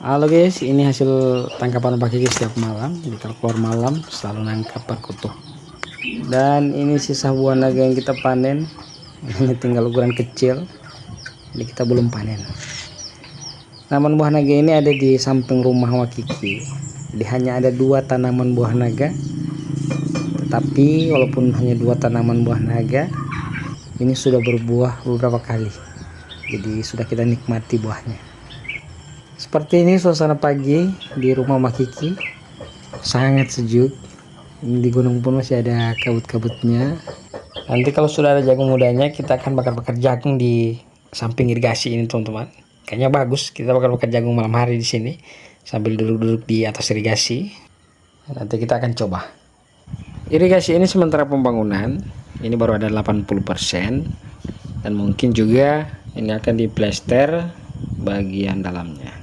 Halo guys, ini hasil tangkapan Pak Kiki setiap malam. Jadi kalau keluar malam selalu nangkap perkutut. Dan ini sisa buah naga yang kita panen. Ini tinggal ukuran kecil. Jadi kita belum panen. Tanaman buah naga ini ada di samping rumah Wak Kiki. Jadi hanya ada 2 tanaman buah naga. Tetapi walaupun hanya 2 tanaman buah naga, ini sudah berbuah beberapa kali. Jadi sudah kita nikmati buahnya. Seperti ini suasana pagi di rumah Mak Kiki, sangat sejuk. Di gunung pun masih ada kabut-kabutnya. Nanti kalau sudah ada jagung mudanya, kita akan bakar-bakar jagung di samping irigasi ini, teman-teman. Kayaknya bagus, kita bakar-bakar jagung malam hari di sini sambil duduk-duduk di atas irigasi. Nanti kita akan coba. Irigasi ini sementara pembangunan, ini baru ada 80%, dan mungkin juga ini akan diplester bagian dalamnya.